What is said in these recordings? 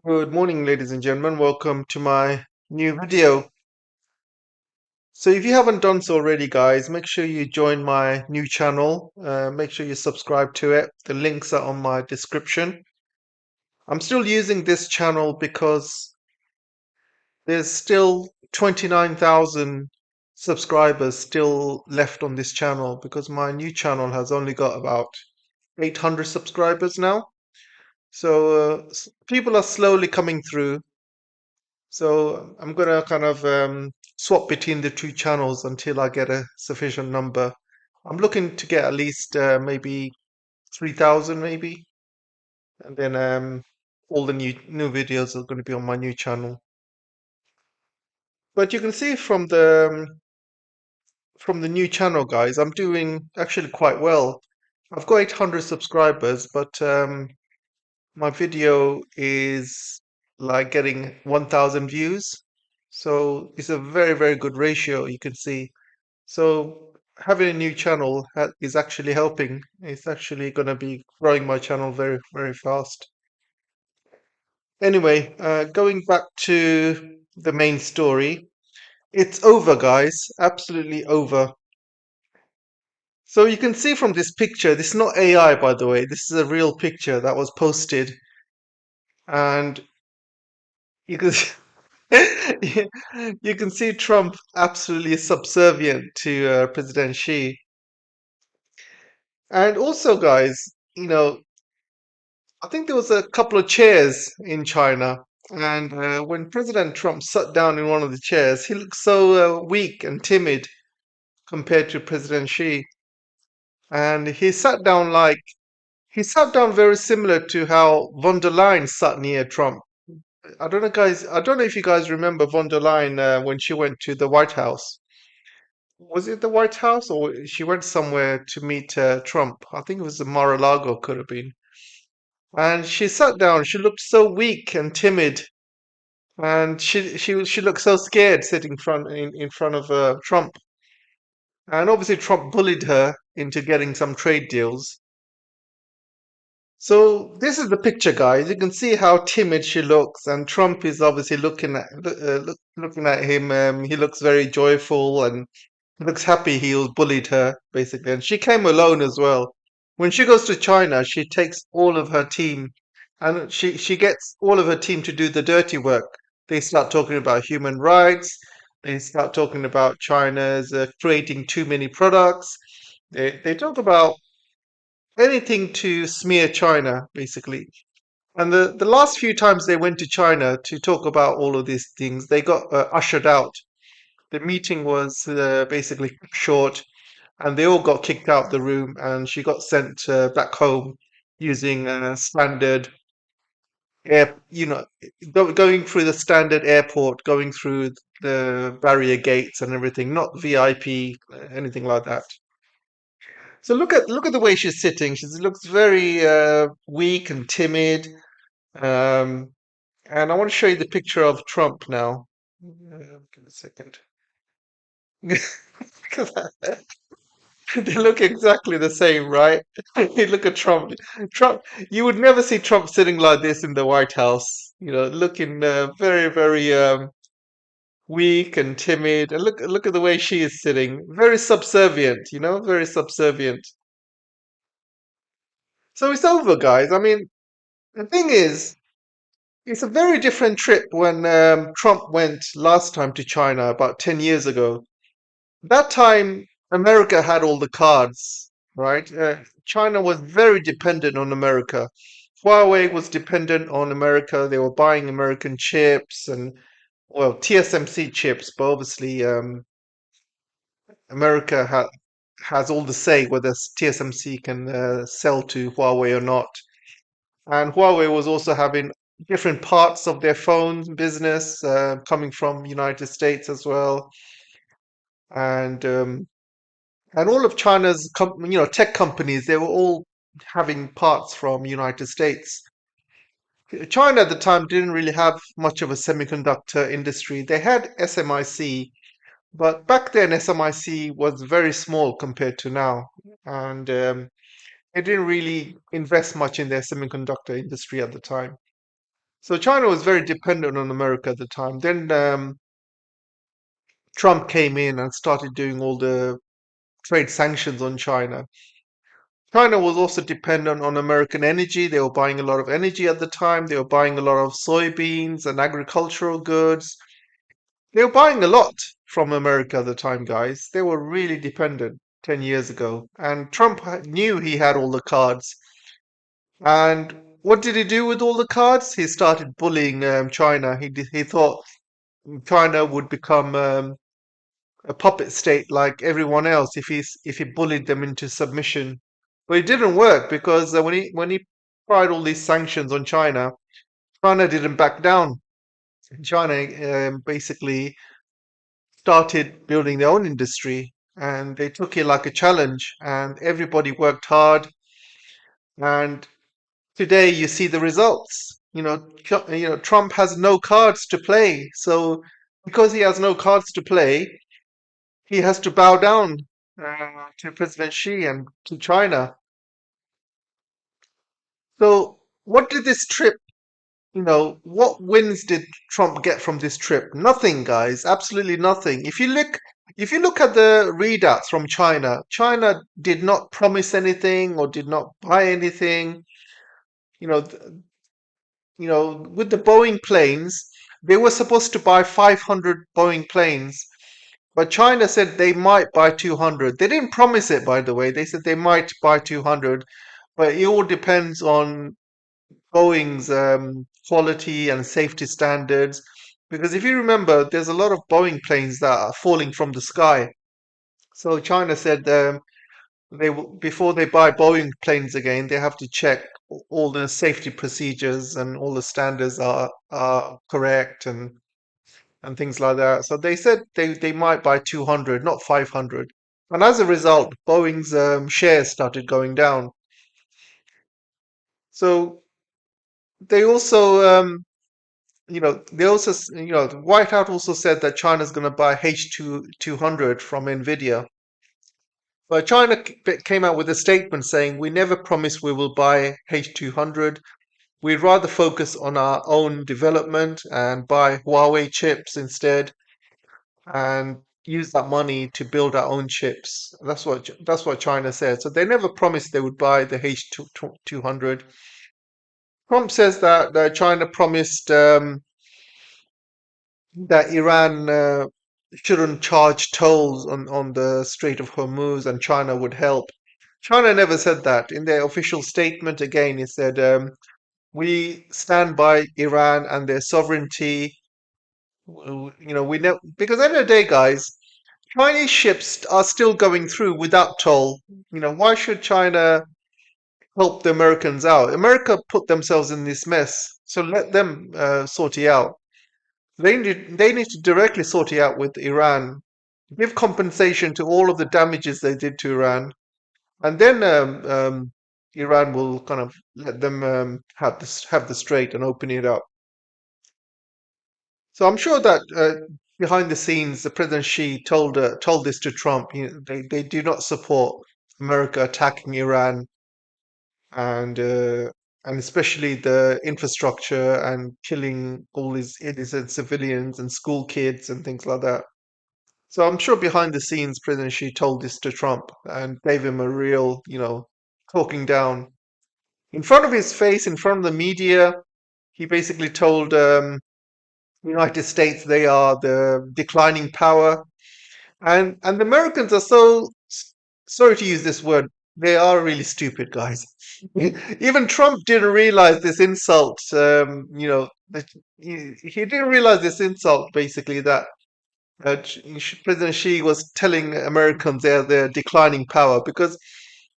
Good morning, ladies and gentlemen. Welcome to my new video. So if you haven't done so already, guys, make sure you join my new channel. Make sure you subscribe to it. The links are on my description. I'm still using this channel because there's still 29,000 subscribers still left on this channel because my new channel has only got about 800 subscribers now. So people are slowly coming through. So I'm gonna kind of swap between the two channels until I get a sufficient number. I'm looking to get at least maybe 3,000 maybe, and then all the new videos are going to be on my new channel. But you can see from the new channel, guys, I'm doing actually quite well. I've got 800 subscribers, but my video is like getting 1,000 views. So it's a very good ratio, you can see. So having a new channel is actually helping. It's actually going to be growing my channel very fast. Anyway, going back to the main story, it's over, guys. Absolutely over. So you can see from this picture, this is not AI, by the way. This is a real picture that was posted, and you can you can see Trump absolutely subservient to President Xi. And also, guys, you know, I think there was a couple of chairs in China, and when President Trump sat down in one of the chairs, he looked so weak and timid compared to President Xi. And he sat down very similar to how von der Leyen sat near Trump. I don't know, guys. I don't know if you guys remember von der Leyen when she went to the White House. Was it the White House or she went somewhere to meet Trump? I think it was the Mar-a-Lago, could have been. And she sat down. She looked so weak and timid, and she looked so scared sitting in front of Trump. And obviously, Trump bullied her into getting some trade deals. So this is the picture, guys. You can see how timid she looks, and Trump is obviously looking at him. He looks very joyful and looks happy he was bullied her, basically. And she came alone as well. When she goes to China, she takes all of her team and she gets all of her team to do the dirty work. They start talking about human rights. They start talking about China's creating too many products. They talk about anything to smear China, basically. And the last few times they went to China to talk about all of these things, they got ushered out. The meeting was basically short, and they all got kicked out the room, and she got sent back home using standard air, going through the standard airport, going through the barrier gates and everything, not VIP, anything like that. So look at the way she's sitting. She looks very weak and timid. Um, and I want to show you the picture of Trump now. Give me a second. They look exactly the same, right? You look at Trump. Trump, you would never see Trump sitting like this in the White House. Looking very weak and timid. And look at the way she is sitting. Very subservient. Very subservient. So it's over, guys. I mean, the thing is, it's a very different trip when Trump went last time to China about 10 years ago. That time, America had all the cards, right? China was very dependent on America. Huawei was dependent on America. They were buying American chips and, well, TSMC chips, but obviously, America has all the say whether TSMC can sell to Huawei or not. And Huawei was also having different parts of their phone business coming from United States as well. And all of China's tech companies, they were all having parts from United States. China at the time didn't really have much of a semiconductor industry. They had SMIC, but back then SMIC was very small compared to now, and they didn't really invest much in their semiconductor industry at the time. So China was very dependent on America at the time. Then Trump came in and started doing all the trade sanctions on China. China was also dependent on American energy. They were buying a lot of energy at the time. They were buying a lot of soybeans and agricultural goods. They were buying a lot from America at the time, guys. They were really dependent 10 years ago. And Trump knew he had all the cards. And what did he do with all the cards? He started bullying China. He thought China would become a puppet state like everyone else if he bullied them into submission. But it didn't work because when he tried all these sanctions on China, China didn't back down. China basically started building their own industry, and they took it like a challenge, and everybody worked hard. And today you see the results. Trump has no cards to play, so because he has no cards to play, he has to bow down to President Xi and to China. So, what did this trip, what wins did Trump get from this trip? Nothing, guys. Absolutely nothing. If you look at the readouts from China, China did not promise anything or did not buy anything. You know, th- with the Boeing planes, they were supposed to buy 500 Boeing planes, but China said they might buy 200. They didn't promise it, by the way. They said they might buy 200, but it all depends on Boeing's quality and safety standards. Because if you remember, there's a lot of Boeing planes that are falling from the sky. So China said before they buy Boeing planes again, they have to check all the safety procedures and all the standards are correct and things like that. So they said they might buy 200, not 500. And as a result, Boeing's shares started going down. So they also the White House also said that China's going to buy H200 from Nvidia. But China came out with a statement saying, we never promised we will buy H200. We'd rather focus on our own development and buy Huawei chips instead and use that money to build our own chips. That's what China said. So they never promised they would buy the H200. Trump says that China promised that Iran shouldn't charge tolls on the Strait of Hormuz and China would help. China never said that. In their official statement, again, it said, we stand by Iran and their sovereignty. We know because at the end of the day, guys, Chinese ships are still going through without toll. Why should China help the Americans out? America put themselves in this mess, so let them sort it out. They need to directly sort it out with Iran, give compensation to all of the damages they did to Iran, and then Iran will kind of let them have the strait and open it up. So I'm sure that behind the scenes, the President Xi told this to Trump. They do not support America attacking Iran and uh, and especially the infrastructure and killing all these innocent civilians and school kids and things like that. So I'm sure behind the scenes, President Xi told this to Trump and gave him a real, talking down. In front of his face, in front of the media, he basically told the United States they are the declining power. And the Americans are sorry to use this word, they are really stupid, guys. Even Trump didn't realize this insult, that he didn't realize this insult, basically, that President Xi was telling Americans they're declining power because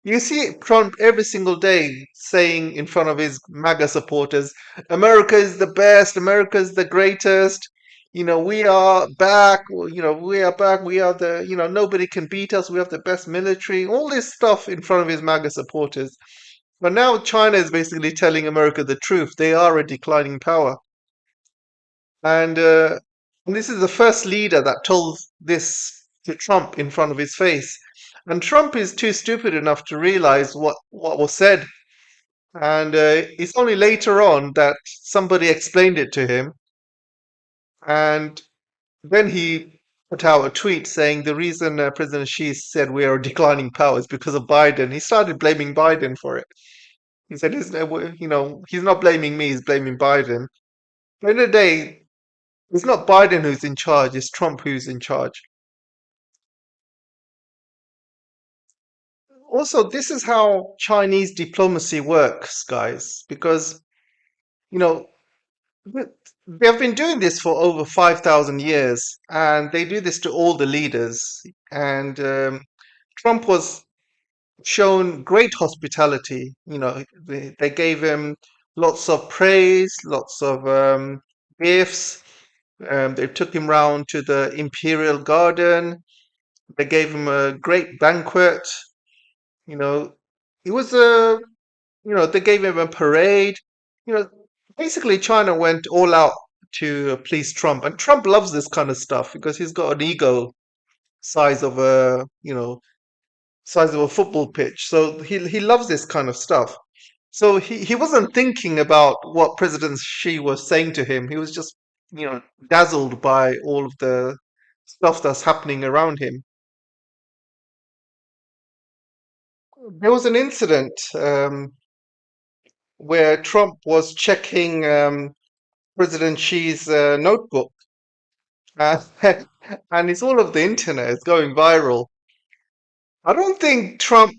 you see Trump every single day saying in front of his MAGA supporters, America is the best, America is the greatest, we are back, we are back, we are nobody can beat us, we have the best military, all this stuff in front of his MAGA supporters. But now China is basically telling America the truth. They are a declining power. And this is the first leader that told this to Trump in front of his face. And Trump is too stupid enough to realize what was said. And it's only later on that somebody explained it to him, and then he put out a tweet saying the reason President Xi said we are declining power is because of Biden. He started blaming Biden for it. He said, he's not blaming me, he's blaming Biden. But in the end of the day, it's not Biden who's in charge, it's Trump who's in charge. Also, this is how Chinese diplomacy works, guys, because, you know, th- they've been doing this for over 5,000 years, and they do this to all the leaders. And Trump was shown great hospitality. They gave him lots of praise, lots of gifts. They took him round to the Imperial Garden. They gave him a great banquet. You know, it was a, they gave him a parade. You know, basically China went all out to please Trump, and Trump loves this kind of stuff because he's got an ego size of a, size of a football pitch. So he loves this kind of stuff. So he wasn't thinking about what President Xi was saying to him. He was just, dazzled by all of the stuff that's happening around him. There was an incident where Trump was checking President Xi's notebook, uh, and it's all over the internet. It's going viral. I don't think Trump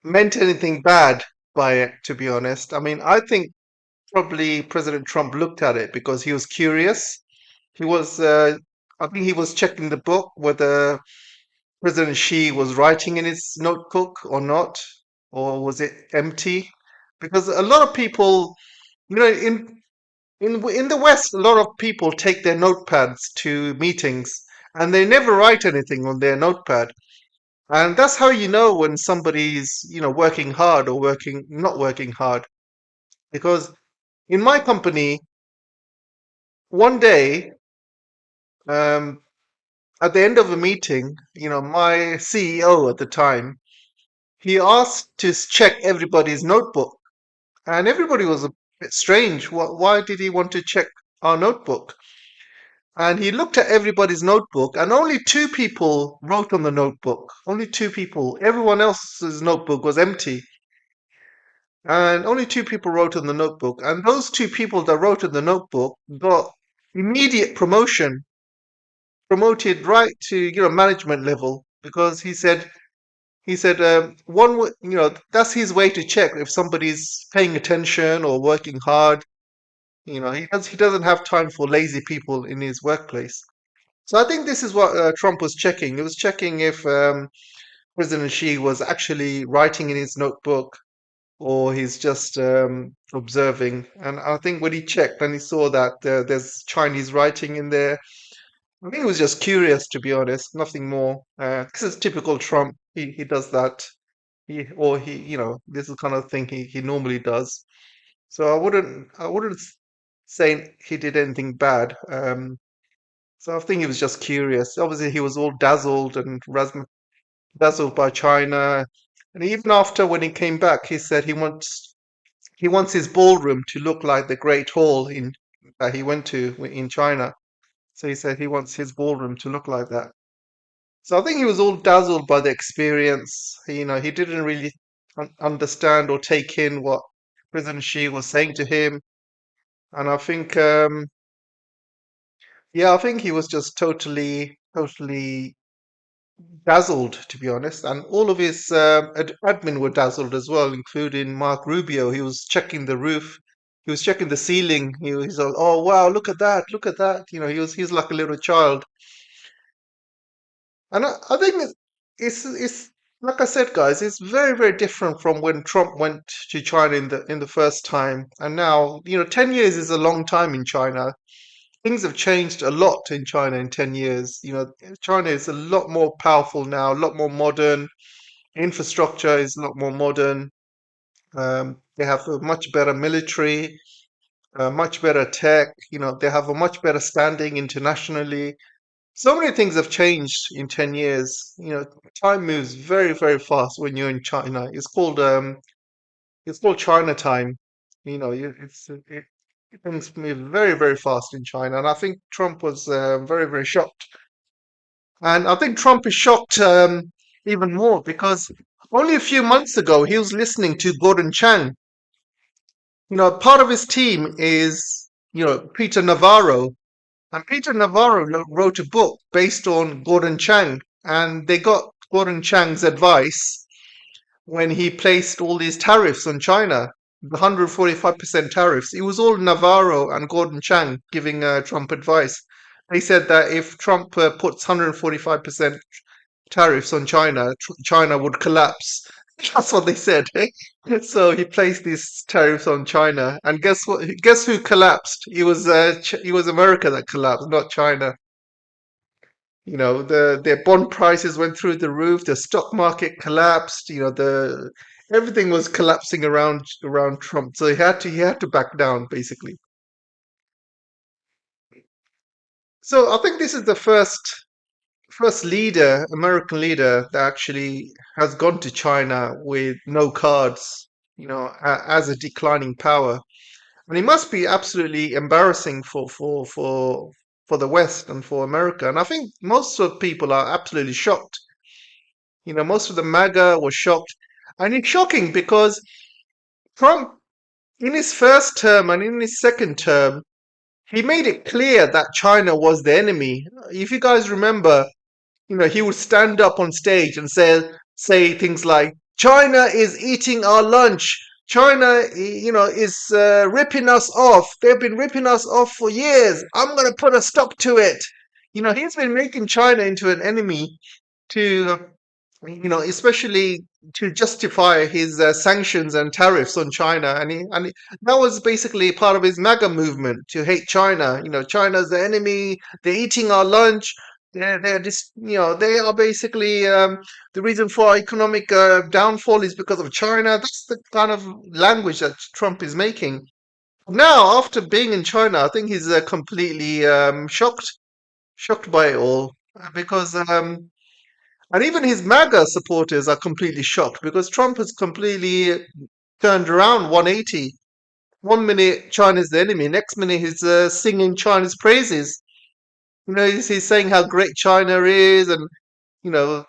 meant anything bad by it, to be honest. I mean, I think probably President Trump looked at it because he was curious. He was, I think he was checking the book whether President Xi was writing in his notebook or not, or was it empty? Because a lot of people, in the West, a lot of people take their notepads to meetings and they never write anything on their notepad. And that's how you know when somebody's, working hard or working not working hard. Because in my company, one day, um, at the end of a meeting, my CEO at the time, he asked to check everybody's notebook, and everybody was a bit strange. Why did he want to check our notebook? And he looked at everybody's notebook, and only two people wrote on the notebook. Only two people. Everyone else's notebook was empty. And only two people wrote in the notebook. And those two people that wrote in the notebook got immediate promotion, promoted right to, management level, because he said that's his way to check if somebody's paying attention or working hard. He doesn't have time for lazy people in his workplace. So I think this is what Trump was checking. He was checking if President Xi was actually writing in his notebook or he's just observing. And I think when he checked and he saw that there's Chinese writing in there, I think he was just curious, to be honest, nothing more. This is typical Trump. He does that. This is the kind of thing he normally does. So I wouldn't say he did anything bad. So I think he was just curious. Obviously, he was all dazzled and dazzled by China. And even after when he came back, he said he wants his ballroom to look like the Great Hall in that he went to in China. So he said he wants his ballroom to look like that. So I think he was all dazzled by the experience. He didn't really understand or take in what President Xi was saying to him. And I think, yeah, I think he was just totally, totally dazzled, to be honest. And all of his admin were dazzled as well, including Mark Rubio. He was checking the roof. He was checking the ceiling. He's like, "Oh wow, look at that! Look at that!" He's like a little child. And I think it's like I said, guys, it's very, very different from when Trump went to China in the first time. And now, 10 years is a long time in China. Things have changed a lot in China in 10 years. China is a lot more powerful now, a lot more modern. Infrastructure is a lot more modern. They have a much better military, much better tech. They have a much better standing internationally. So many things have changed in 10 years. Time moves very, very fast when you're in China. It's called It's called Chinatime. Things move very, very fast in China, and I think Trump was very, very shocked. And I think Trump is shocked even more because only a few months ago he was listening to Gordon Chang. Part of his team is Peter Navarro, and Peter Navarro wrote a book based on Gordon Chang, and they got Gordon Chang's advice when he placed all these tariffs on China, the 145% tariffs. It was all Navarro and Gordon Chang giving Trump advice. They said that if Trump puts 145% tariffs on China, China would collapse. That's what they said. So he placed these tariffs on China, and guess what? Guess who collapsed? It was America that collapsed, not China. Their bond prices went through the roof. The stock market collapsed. The everything was collapsing around Trump. So he had to back down basically. So I think this is the first American leader that actually has gone to China with no cards. As a declining power, and it must be absolutely embarrassing for the West and for America. And I think most of people are absolutely shocked. Most of the MAGA were shocked. And it's shocking because Trump, in his first term and in his second term, he made it clear that China was the enemy. If you guys remember, he would stand up on stage and say things like, China is eating our lunch. China, is ripping us off. They've been ripping us off for years. I'm going to put a stop to it. He's been making China into an enemy to, especially to justify his sanctions and tariffs on China. That was basically part of his MAGA movement to hate China. China's the enemy. They're eating our lunch. They're just, they are basically the reason for our economic downfall is because of China. That's the kind of language that Trump is making. Now, after being in China, I think he's completely shocked by it all because and even his MAGA supporters are completely shocked because Trump has completely turned around 180. One minute China's the enemy, next minute he's singing China's praises. He's saying how great China is and,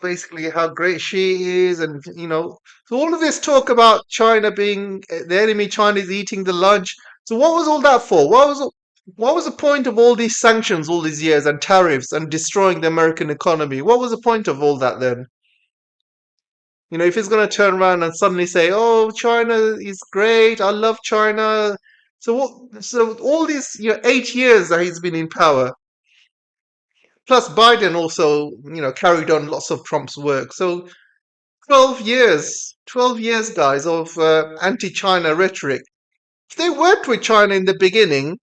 basically how great she is. And, so all of this talk about China being the enemy, China is eating the lunch. So what was all that for? What was the point of all these sanctions all these years and tariffs and destroying the American economy? What was the point of all that then? If he's going to turn around and suddenly say, "Oh, China is great. I love China." So what? So all these 8 years that he's been in power, plus Biden also carried on lots of Trump's work. So 12 years, guys, of anti-China rhetoric. If they worked with China in the beginning,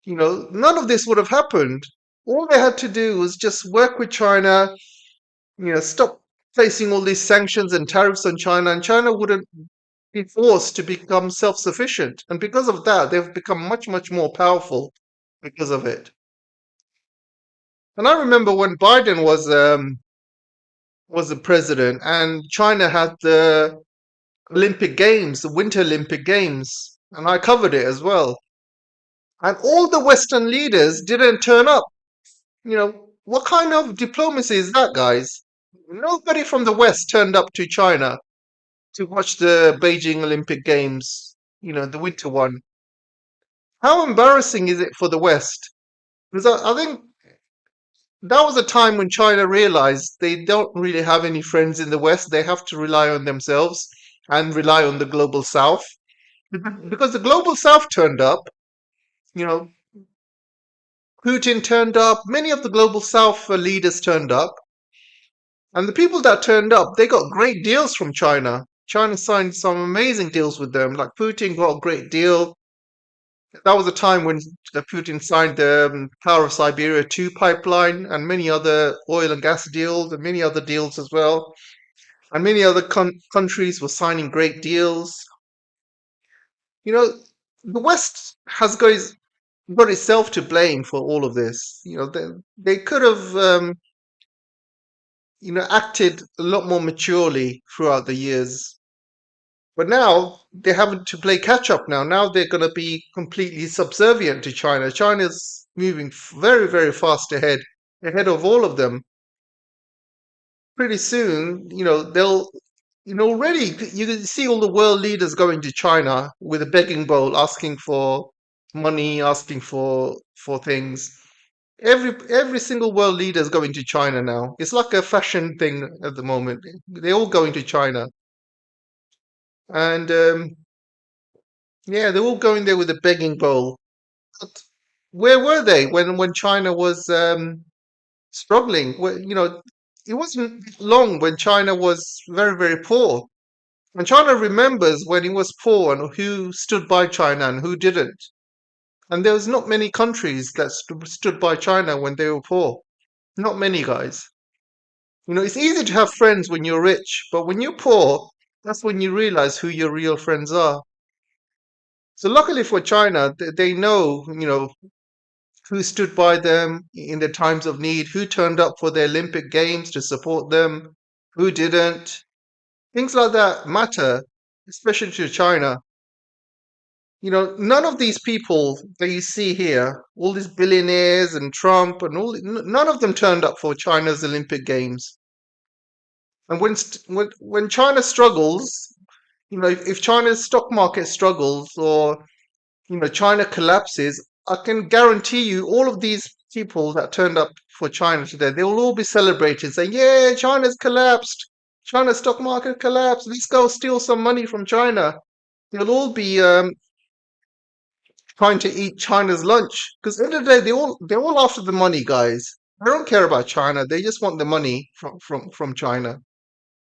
none of this would have happened. All they had to do was just work with China, stop placing all these sanctions and tariffs on China, and China wouldn't be forced to become self-sufficient. And because of that, they've become much, much more powerful because of it. And I remember when Biden was the president, and China had the Olympic Games, the Winter Olympic Games, and I covered it as well. And all the Western leaders didn't turn up. What kind of diplomacy is that, guys? Nobody from the West turned up to China to watch the Beijing Olympic Games, the winter one. How embarrassing is it for the West? Because I think that was a time when China realized they don't really have any friends in the West. They have to rely on themselves and rely on the global South. Because the global South turned up, you know, Putin turned up, many of the global South leaders turned up, and the people that turned up, they got great deals from China. China signed some amazing deals with them. Like Putin got a great deal. That was a time when Putin signed the Power of Siberia 2 pipeline and many other oil and gas deals and many other deals as well. And many other countries were signing great deals. The West has got itself to blame for all of this. They could have, acted a lot more maturely throughout the years. But now they're having to play catch up now. Now they're going to be completely subservient to China. China's moving very, very fast ahead, ahead of all of them. Pretty soon, they'll, already you can see all the world leaders going to China with a begging bowl, asking for money, asking for things. Every single world leader is going to China now. It's like a fashion thing at the moment. They're all going to China, and yeah, they're all going there with a begging bowl. But where were they when China was struggling? It wasn't long when China was very, very poor. And China remembers when it was poor and who stood by China and who didn't. And there was not many countries that stood by China when they were poor. Not many, guys. It's easy to have friends when you're rich, but when you're poor, that's when you realize who your real friends are. So luckily for China, they know, who stood by them in the times of need, who turned up for the Olympic Games to support them, who didn't. Things like that matter, especially to China. None of these people that you see here, all these billionaires and Trump and none of them turned up for China's Olympic Games. And when China struggles, if China's stock market struggles or China collapses, I can guarantee you all of these people that turned up for China today, they will all be celebrating, saying, "Yeah, China's collapsed. China's stock market collapsed. Let's go steal some money from China." They'll all be trying to eat China's lunch because at the end of the day, they're all after the money, guys. They don't care about China. They just want the money from China.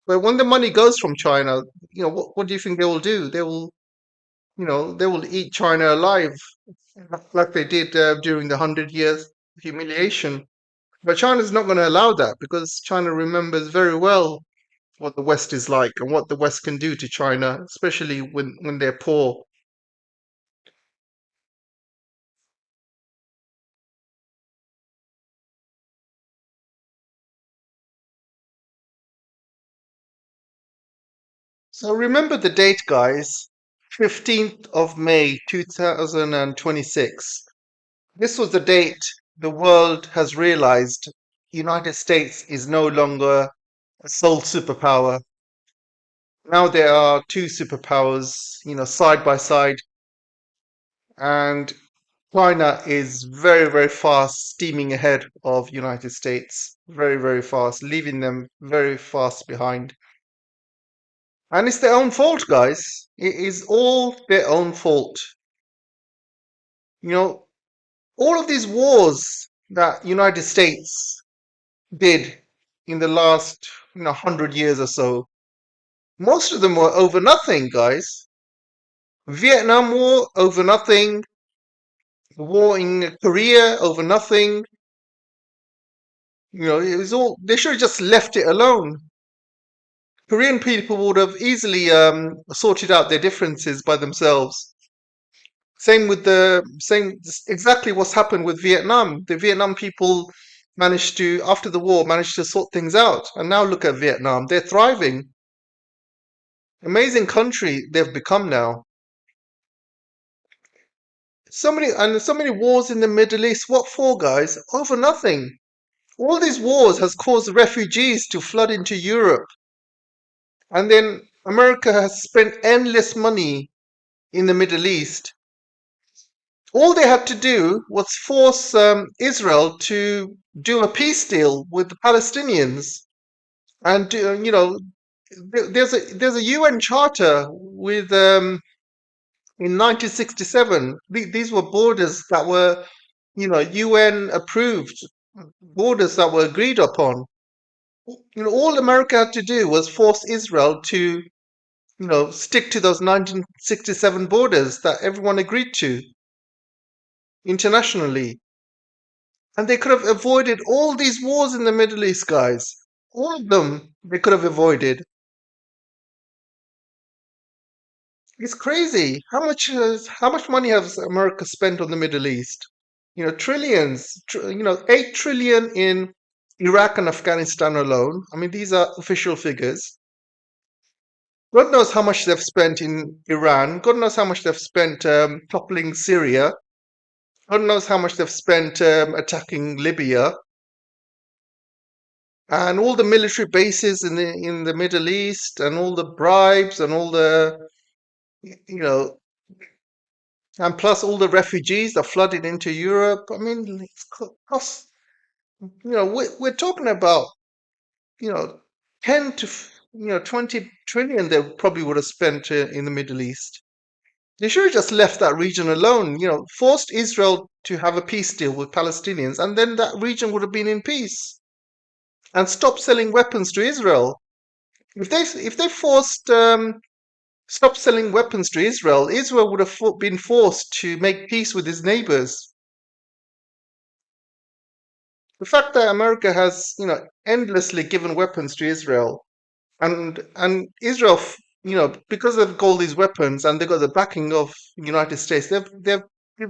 But when the money goes from China, what do you think they will do? They will eat China alive, like they did during the 100 years humiliation. But China's not going to allow that because China remembers very well what the West is like and what the West can do to China, especially when they're poor. So remember the date, guys. 15th of May 2026. This was the date the world has realized United States is no longer a sole superpower. Now there are two superpowers, side by side, and China is very, very fast, steaming ahead of United States. Very, very fast, leaving them very fast behind. And it's their own fault, guys. It is all their own fault. You know, all of these wars that United States did in the last 100 years or so, most of them were over nothing, guys. Vietnam War over nothing, the war in Korea over nothing. It was all, they should have just left it alone. Korean people would have easily sorted out their differences by themselves. Same exactly what's happened with Vietnam. The Vietnam people after the war, managed to sort things out. And now look at Vietnam. They're thriving. Amazing country they've become now. So many wars in the Middle East. What for, guys? Over nothing. All these wars has caused refugees to flood into Europe. And then America has spent endless money in the Middle East. All they had to do was force Israel to do a peace deal with the Palestinians. And there's a UN charter with in 1967. These were borders that were UN approved borders that were agreed upon. All America had to do was force Israel to stick to those 1967 borders that everyone agreed to internationally. And they could have avoided all these wars in the Middle East, guys. All of them they could have avoided. It's crazy. How much money has America spent on the Middle East? Trillions. 8 trillion in Iraq and Afghanistan alone. I mean, these are official figures. God knows how much they've spent in Iran. God knows how much they've spent toppling Syria. God knows how much they've spent attacking Libya, and all the military bases in the Middle East, and all the bribes, and all the you know, and plus all the refugees that flooded into Europe. I mean, it's cost. We're talking about, you know, 10 to 20 trillion they probably would have spent in the Middle East. They should have just left that region alone, forced Israel to have a peace deal with Palestinians, and then that region would have been in peace, and stop selling weapons to Israel. If they forced stop selling weapons to Israel, Israel would have been forced to make peace with his neighbors. The fact that America has, endlessly given weapons to Israel, and Israel, because they've got all these weapons and they've got the backing of the United States, they've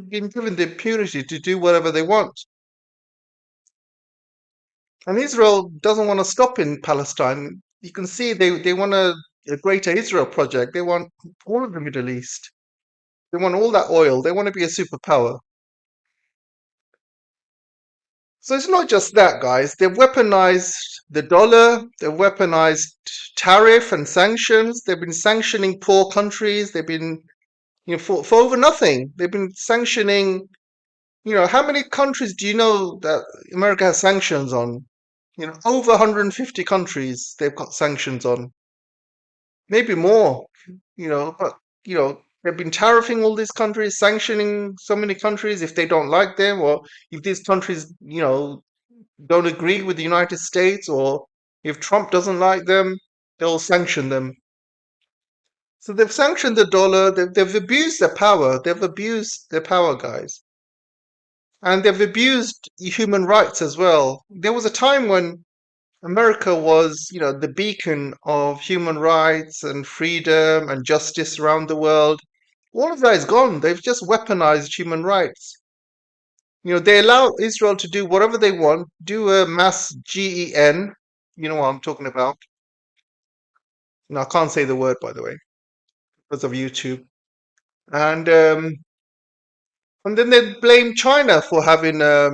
been given the impunity to do whatever they want. And Israel doesn't want to stop in Palestine. You can see they want a greater Israel project. They want all of the Middle East. They want all that oil. They want to be a superpower. So it's not just that, guys. They've weaponized the dollar. They've weaponized tariff and sanctions. They've been sanctioning poor countries. They've been, for over nothing. They've been sanctioning, how many countries do you know that America has sanctions on? Over 150 countries they've got sanctions on. Maybe more, but, they've been tariffing all these countries, sanctioning so many countries if they don't like them, or if these countries, don't agree with the United States, or if Trump doesn't like them, they'll sanction them. So they've sanctioned the dollar, they've abused their power, guys. And they've abused human rights as well. There was a time when America was, the beacon of human rights and freedom and justice around the world. All of that is gone. They've just weaponized human rights. They allow Israel to do whatever they want, do a mass GEN. You know what I'm talking about. No, I can't say the word, by the way, because of YouTube. And then they blame China for having a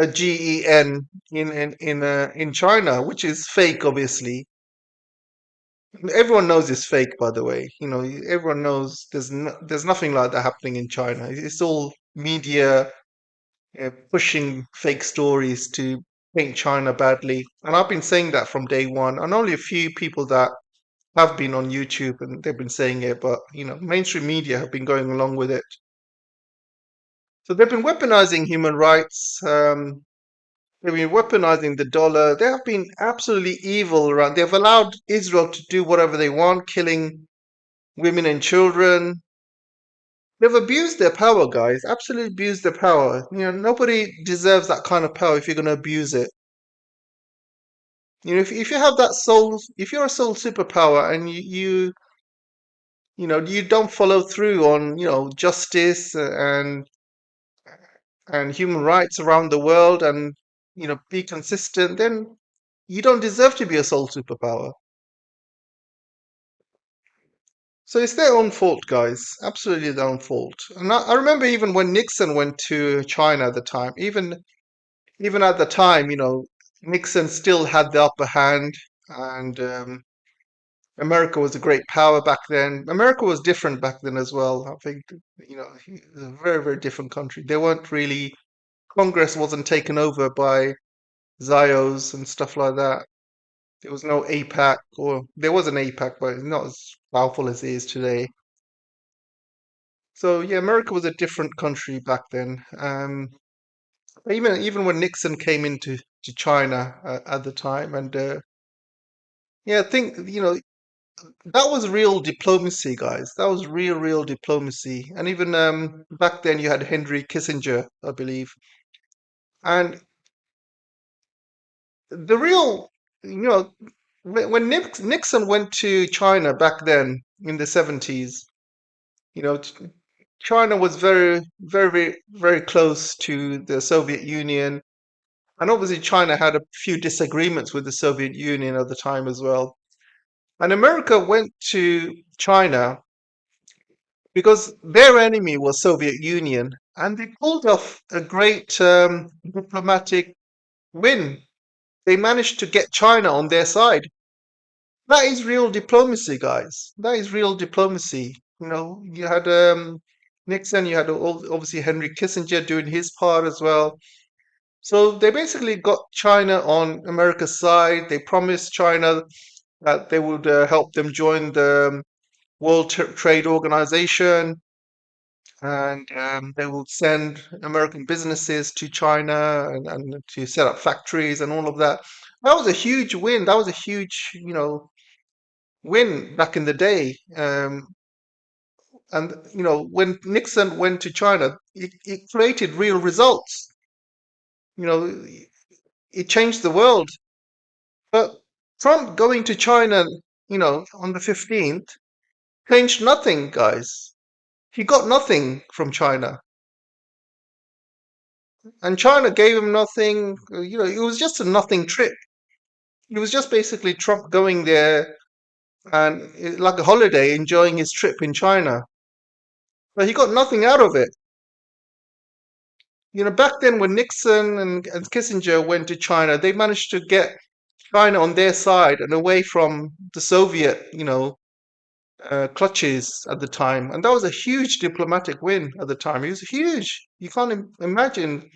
GEN in China, which is fake, obviously. Everyone knows it's fake, by the way. Everyone knows there's nothing like that happening in China. It's all media pushing fake stories to paint China badly. And I've been saying that from day one. And only a few people that have been on YouTube and they've been saying it, but mainstream media have been going along with it. So they've been weaponizing human rights. They've been weaponizing the dollar. They have been absolutely evil around. They've allowed Israel to do whatever they want, killing women and children. They've abused their power, guys. Absolutely abused their power. Nobody deserves that kind of power if you're going to abuse it. If you have that soul, if you're a soul superpower and you don't follow through on, justice and human rights around the world, and be consistent, then you don't deserve to be a sole superpower. So it's their own fault, guys. Absolutely their own fault. And I remember even when Nixon went to China at the time, even at the time, Nixon still had the upper hand, and America was a great power back then. America was different back then as well. I think, it was a very, very different country. They weren't really, Congress wasn't taken over by Zios and stuff like that. There was no APAC, or there was an APAC, but it's not as powerful as it is today. So yeah, America was a different country back then. Even when Nixon came into China at the time, and yeah, I think that was real diplomacy, guys. That was real diplomacy. And even back then, you had Henry Kissinger, I believe, and the real, when Nixon went to China back then in the 70s, you know, Ch- China was very close to the Soviet Union. And obviously, China had a few disagreements with the Soviet Union at the time as well. And America went to China because their enemy was Soviet Union, and they pulled off a great diplomatic win. They managed to get China on their side. That is real diplomacy, guys. That is real diplomacy. You had Nixon, you had obviously Henry Kissinger doing his part as well. So they basically got China on America's side. They promised China that they would help them join the World Trade Organization, and they will send American businesses to China and to set up factories and all of that. That was a huge win. That was a huge, win back in the day. And when Nixon went to China, it created real results. You know, it changed the world. But Trump going to China, on the 15th, changed nothing, guys. He got nothing from China. And China gave him nothing. It was just a nothing trip. It was just basically Trump going there and like a holiday, enjoying his trip in China. But he got nothing out of it. Back then when Nixon and Kissinger went to China, they managed to get China on their side and away from the Soviet, clutches at the time. And that was a huge diplomatic win at the time. It was huge. You can't imagine,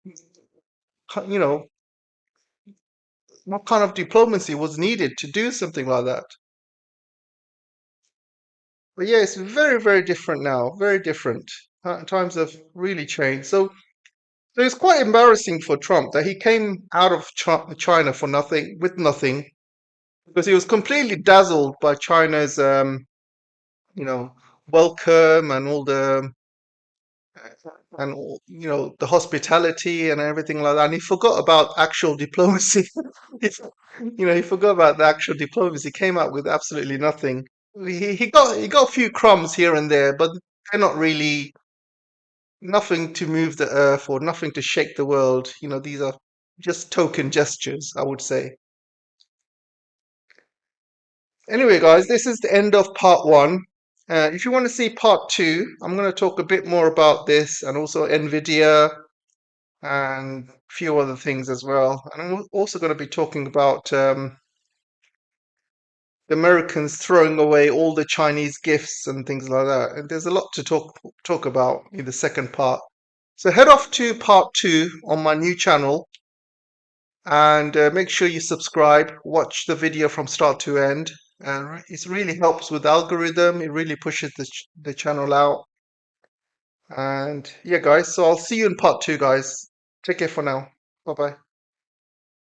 you know, what kind of diplomacy was needed to do something like that. But yeah, it's very, very different now. Very different. Times have really changed. So it's quite embarrassing for Trump that he came out of China for nothing, with nothing, because he was completely dazzled by China's, you know, welcome and all the the hospitality and everything like that. And he forgot about actual diplomacy. He- he forgot about the actual diplomacy. Came out with absolutely nothing. He got a few crumbs here and there, but they're not really nothing to move the earth or nothing to shake the world. These are just token gestures, I would say. Anyway, guys, this is the end of part one. If you want to see part two, I'm going to talk a bit more about this and also NVIDIA and a few other things as well. And I'm also going to be talking about the Americans throwing away all the Chinese gifts and things like that. And there's a lot to talk about in the second part. So head off to part two on my new channel and make sure you subscribe, watch the video from start to end. And it really helps with the algorithm. It really pushes the channel out. And yeah, guys, so I'll see you in part two, guys. Take care for now. Bye bye.